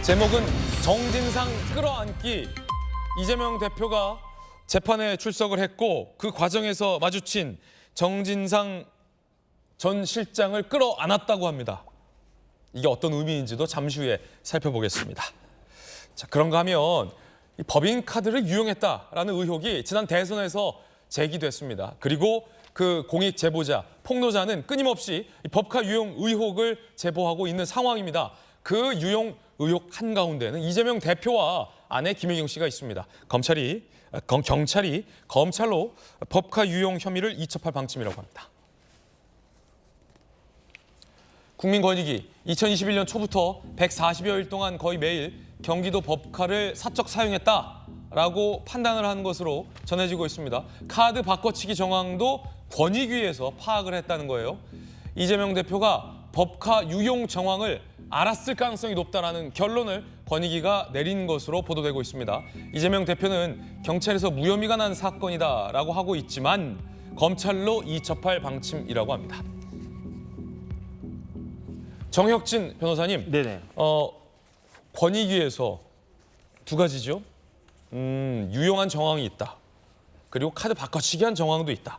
제목은 정진상 끌어안기. 이재명 대표가 재판에 출석을 했고 그 과정에서 마주친 정진상 전 실장을 끌어안았다고 합니다. 이게 어떤 의미인지도 잠시 후에 살펴보겠습니다. 자, 그런가 하면 이 법인카드를 유용했다라는 의혹이 지난 대선에서 제기됐습니다. 그리고 그 공익 제보자, 폭로자는 끊임없이 이 법카 유용 의혹을 제보하고 있는 상황입니다. 그 유용 의혹 한가운데는 이재명 대표와 아내 김혜경 씨가 있습니다. 경찰이 검찰로 법카 유용 혐의를 이첩할 방침이라고 합니다. 국민권익위 2021년 초부터 140여일 동안 거의 매일 경기도 법카를 사적 사용했다라고 판단을 한 것으로 전해지고 있습니다. 카드 바꿔치기 정황도 권익위에서 파악을 했다는 거예요. 이재명 대표가 법카 유용 정황을 알았을 가능성이 높다라는 결론을 권익위가 내린 것으로 보도되고 있습니다. 이재명 대표는 경찰에서 무혐의가 난 사건이다라고 하고 있지만 검찰로 이첩할 방침이라고 합니다. 정혁진 변호사님, 네네. 권익위에서 두 가지죠. 유용한 정황이 있다. 그리고 카드 바꿔치기 한 정황도 있다.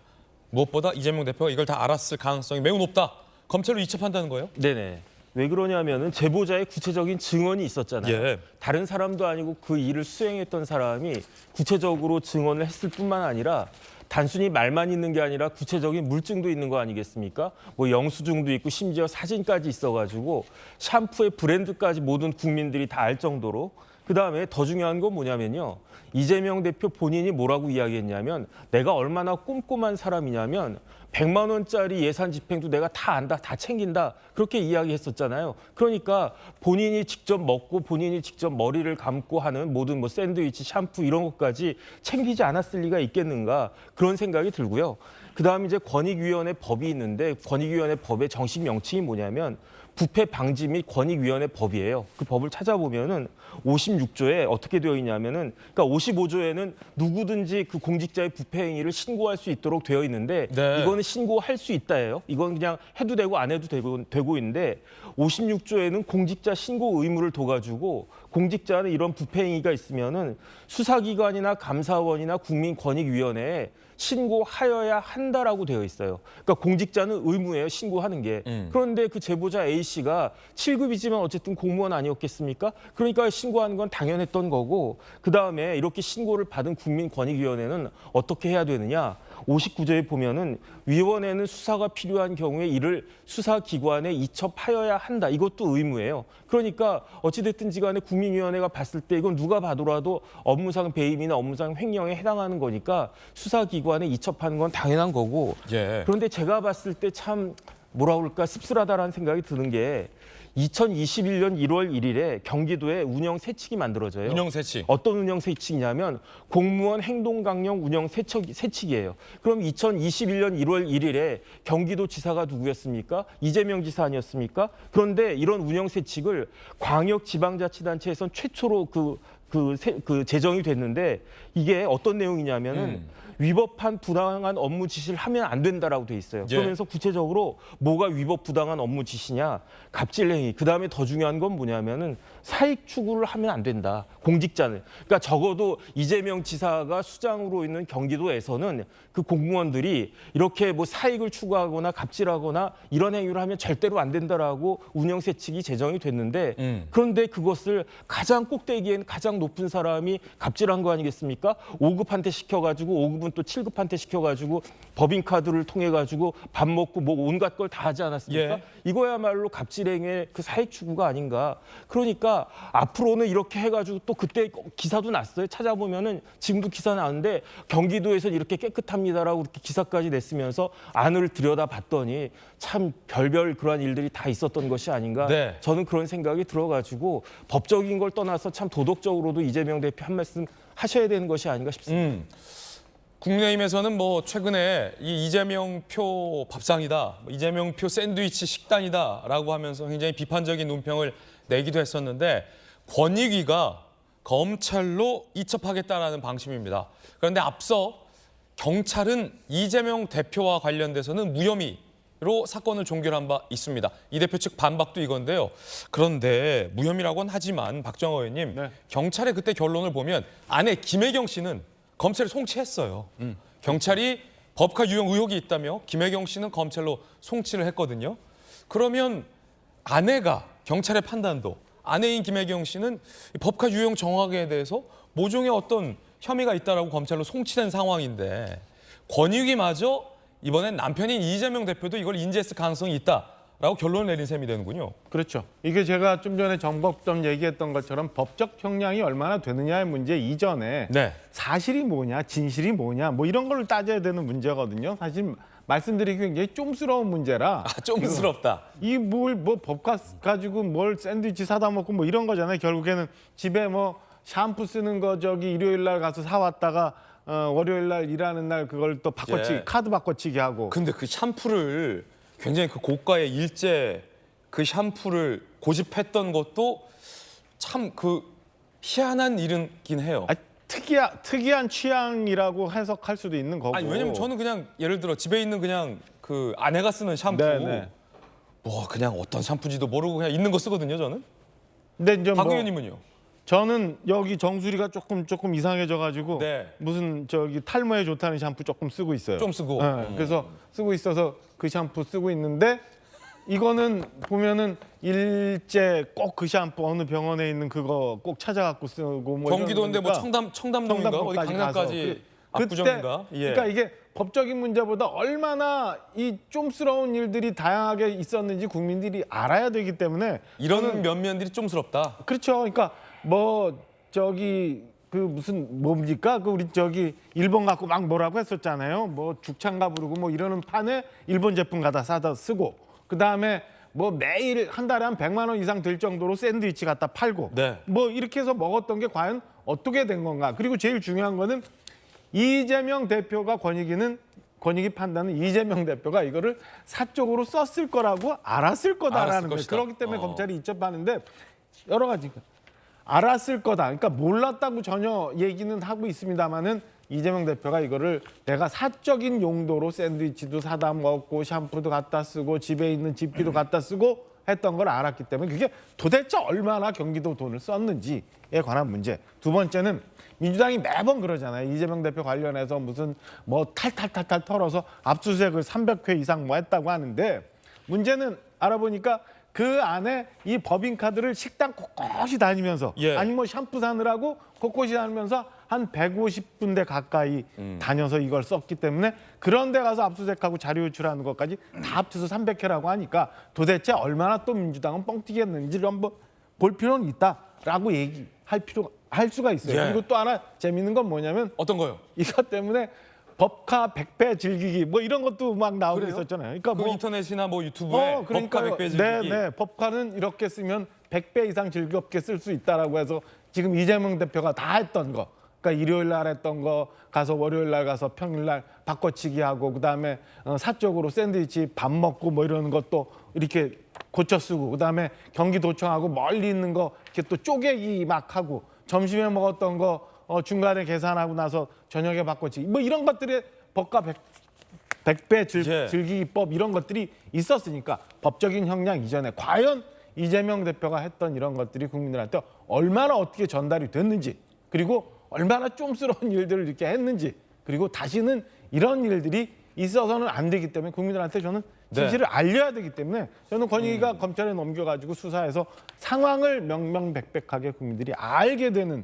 무엇보다 이재명 대표가 이걸 다 알았을 가능성이 매우 높다. 검찰로 이첩한다는 거예요? 네네. 왜 그러냐면은 제보자의 구체적인 증언이 있었잖아요. 예. 다른 사람도 아니고 그 일을 수행했던 사람이 구체적으로 증언을 했을 뿐만 아니라 단순히 말만 있는 게 아니라 구체적인 물증도 있는 거 아니겠습니까? 뭐 영수증도 있고 심지어 사진까지 있어가지고 샴푸의 브랜드까지 모든 국민들이 다 알 정도로. 그다음에 더 중요한 건 뭐냐면요. 이재명 대표 본인이 뭐라고 이야기했냐면 내가 얼마나 꼼꼼한 사람이냐면 100만 원짜리 예산 집행도 내가 다 안다, 다 챙긴다. 그렇게 이야기했었잖아요. 그러니까 본인이 직접 먹고 본인이 직접 머리를 감고 하는 모든 뭐 샌드위치, 샴푸 이런 것까지 챙기지 않았을 리가 있겠는가 그런 생각이 들고요. 그다음에 이제 권익위원회 법이 있는데 권익위원회 법의 정식 명칭이 뭐냐면 부패 방지 및 권익위원회 법이에요. 그 법을 찾아보면은 56조에 어떻게 되어 있냐면은 그러니까 55조에는 누구든지 그 공직자의 부패 행위를 신고할 수 있도록 되어 있는데 네. 이거는 신고할 수 있다예요. 이건 그냥 해도 되고 안 해도 되고 있는데 56조에는 공직자 신고 의무를 둬가지고 공직자는 이런 부패 행위가 있으면은 수사기관이나 감사원이나 국민권익위원회에 신고하여야 한다라고 되어 있어요. 그러니까 공직자는 의무예요, 신고하는 게. 그런데 그 제보자 A씨가 7급이지만 어쨌든 공무원 아니었겠습니까? 그러니까 신고하는 건 당연했던 거고 그다음에 이렇게 신고를 받은 국민권익위원회는 어떻게 해야 되느냐? 59조에 보면은 위원회는 수사가 필요한 경우에 이를 수사기관에 이첩하여야 한다. 이것도 의무예요. 그러니까 어찌됐든 간에 국민위원회가 봤을 때 이건 누가 봐도라도 업무상 배임이나 업무상 횡령에 해당하는 거니까 수사기관에 이첩하는 건 당연한 거고. 예. 그런데 제가 봤을 때 참 뭐라 그럴까 씁쓸하다라는 생각이 드는 게 2021년 1월 1일에 경기도에 운영 세칙이 만들어져요. 운영 세칙. 어떤 운영 세칙이냐면 공무원 행동강령 운영 세칙이에요. 그럼 2021년 1월 1일에 경기도 지사가 누구였습니까? 이재명 지사 아니었습니까? 그런데 이런 운영 세칙을 광역지방자치단체에선 최초로 그 제정이 됐는데 이게 어떤 내용이냐면은 위법한 부당한 업무 지시를 하면 안 된다라고 돼 있어요. 예. 그러면서 구체적으로 뭐가 위법 부당한 업무 지시냐, 갑질행위. 그다음에 더 중요한 건 뭐냐면은 사익 추구를 하면 안 된다. 공직자는. 그러니까 적어도 이재명 지사가 수장으로 있는 경기도에서는 그 공무원들이 이렇게 뭐 사익을 추구하거나 갑질하거나 이런 행위를 하면 절대로 안 된다라고 운영세칙이 제정이 됐는데 그런데 그것을 가장 꼭대기엔 가장 높은 사람이 갑질한 거 아니겠습니까? 5급한테 시켜가지고 5급은 또 7급한테 시켜가지고 법인카드를 통해가지고 밥 먹고 뭐 온갖 걸 다 하지 않았습니까? 예. 이거야말로 갑질행위의 그 사익 추구가 아닌가. 그러니까 앞으로는 이렇게 해가지고 또 그때 기사도 났어요. 찾아보면은 지금도 기사 나왔는데 경기도에서는 이렇게 깨끗합니다라고 이렇게 기사까지 냈으면서 안을 들여다봤더니 참 별별 그러한 일들이 다 있었던 것이 아닌가. 네. 저는 그런 생각이 들어가지고 법적인 걸 떠나서 참 도덕적으로도 이재명 대표 한 말씀 하셔야 되는 것이 아닌가 싶습니다. 국민의힘에서는 뭐 최근에 이 이재명 표 밥상이다, 이재명 표 샌드위치 식단이다라고 하면서 굉장히 비판적인 논평을 내기도 했었는데 권익위가 검찰로 이첩하겠다라는 방침입니다. 그런데 앞서 경찰은 이재명 대표와 관련돼서는 무혐의를 혐의로 사건을 종결한 바 있습니다. 이 대표 측 반박도 이건데요. 그런데 무혐의라고는 하지만 박정호 의원님, 네. 경찰의 그때 결론을 보면 아내 김혜경 씨는 검찰에 송치했어요. 경찰이 법카 유용 의혹이 있다며 김혜경 씨는 검찰로 송치를 했거든요. 그러면 아내가 경찰의 판단도 아내인 김혜경 씨는 법카 유용 정황에 대해서 모종의 어떤 혐의가 있다라고 검찰로 송치된 상황인데 권익위마저 이번엔 남편인 이재명 대표도 이걸 인지했을 가능성이 있다라고 결론을 내린 셈이 되는군요. 그렇죠. 이게 제가 좀 전에 정법점 얘기했던 것처럼 법적 형량이 얼마나 되느냐의 문제 이전에 네. 사실이 뭐냐, 진실이 뭐냐, 뭐 이런 걸 따져야 되는 문제거든요. 사실 말씀드리기 굉장히 좀스러운 문제라. 좀스럽다. 이 뭐 법과 가지고 뭘 샌드위치 사다 먹고 뭐 이런 거잖아요. 결국에는 집에 뭐 샴푸 쓰는 거 저기 일요일 날 가서 사왔다가 월요일 날 일하는 날 그걸 또 바꿔치기, 예. 카드 바꿔치기 하고. 근데 그 샴푸를 굉장히 그 고가의 일제 그 샴푸를 고집했던 것도 참 그 희한한 일이긴 해요. 아, 특이한 취향이라고 해석할 수도 있는 거고. 아니 왜냐면 저는 그냥 예를 들어 집에 있는 그냥 그 아내가 쓰는 샴푸 네네. 뭐 그냥 어떤 샴푸인지도 모르고 그냥 있는 거 쓰거든요 저는. 근데 이제 박 뭐 의원님은요? 저는 여기 정수리가 조금 이상해져가지고 네. 무슨 저기 탈모에 좋다는 샴푸 조금 쓰고 있어요. 좀 쓰고. 네, 그래서 쓰고 있어서 그 샴푸 쓰고 있는데 이거는 보면은 일제 꼭 그 샴푸 어느 병원에 있는 그거 꼭 찾아갖고 쓰고 뭐 경기도인데 뭐 이러는 청담동인가 어디 청담동까지 강남까지 가서 압구정인가? 예. 그러니까 이게 법적인 문제보다 얼마나 이 좀스러운 일들이 다양하게 있었는지 국민들이 알아야 되기 때문에 이런 면면들이 좀스럽다. 그렇죠. 그러니까 뭐 저기 그 무슨 뭡니까? 그 우리 저기 일본 갖고 막 뭐라고 했었잖아요. 뭐 죽창가 부르고 뭐 이러는 판에 일본 제품 갖다 사다 쓰고 그다음에 뭐 매일 한 달에 한 100만 원 이상 될 정도로 샌드위치 갖다 팔고 네. 뭐 이렇게 해서 먹었던 게 과연 어떻게 된 건가? 그리고 제일 중요한 거는 이재명 대표가 권익위 판단은 이재명 대표가 이거를 사적으로 썼을 거라고 알았을 거다라는 알았을 거예요. 것이다. 그렇기 때문에 검찰이 이첩하는데 여러 가지 알았을 거다. 그러니까 몰랐다고 전혀 얘기는 하고 있습니다만은 이재명 대표가 이거를 내가 사적인 용도로 샌드위치도 사다 먹고 샴푸도 갖다 쓰고 집에 있는 집기도 갖다 쓰고 했던 걸 알았기 때문에 그게 도대체 얼마나 경기도 돈을 썼는지에 관한 문제. 두 번째는 민주당이 매번 그러잖아요. 이재명 대표 관련해서 무슨 뭐 탈탈탈탈 털어서 압수수색을 300회 이상 뭐 했다고 하는데 문제는 알아보니까 그 안에 이 법인카드를 식당 곳곳이 다니면서 예. 아니 뭐 샴푸 사느라고 곳곳이 다니면서 한 150군데 가까이 다녀서 이걸 썼기 때문에 그런 데 가서 압수수색하고 자료 유출하는 것까지 다 합쳐서 300회라고 하니까 도대체 얼마나 또 민주당은 뻥튀기 했는지를 한번 볼 필요는 있다라고 할 수가 있어요. 예. 그리고 또 하나 재밌는 건 뭐냐면 어떤 거요? 이것 때문에 법카 100배 즐기기 뭐 이런 것도 막 나오고 그래요? 있었잖아요. 그러니까 그 뭐 인터넷이나 뭐 유튜브에 법카 100배 즐기기. 네. 법카는 이렇게 쓰면 100배 이상 즐겁게 쓸 수 있다라고 해서 지금 이재명 대표가 다 했던 거. 그러니까 일요일 날 했던 거 가서 월요일 날 가서 평일 날 바꿔치기 하고 그다음에 사적으로 샌드위치 밥 먹고 뭐 이러는 것도 이렇게 고쳐 쓰고 그다음에 경기도청하고 멀리 있는 거 이렇게 또 쪼개기 막 하고 점심에 먹었던 거 중간에 계산하고 나서 저녁에 바꿔치기 뭐 이런 것들이 법과 100배 예. 즐기기법 이런 것들이 있었으니까 법적인 형량 이전에 과연 이재명 대표가 했던 이런 것들이 국민들한테 얼마나 어떻게 전달이 됐는지 그리고 얼마나 좀스러운 일들을 이렇게 했는지 그리고 다시는 이런 일들이 있어서는 안 되기 때문에 국민들한테 저는 진실을 알려야 되기 때문에 저는 권익위가 검찰에 넘겨가지고 수사해서 상황을 명명백백하게 국민들이 알게 되는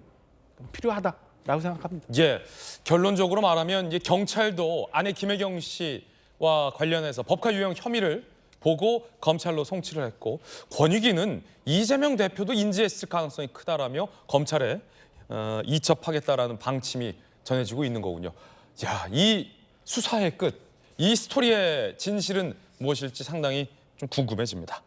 필요하다라고 생각합니다. 예, 결론적으로 말하면 이제 경찰도 아내 김혜경 씨와 관련해서 법카 유형 혐의를 보고 검찰로 송치를 했고 권익위는 이재명 대표도 인지했을 가능성이 크다라며 검찰에 이첩하겠다라는 방침이 전해지고 있는 거군요. 야, 이 수사의 끝, 이 스토리의 진실은 무엇일지 상당히 좀 궁금해집니다.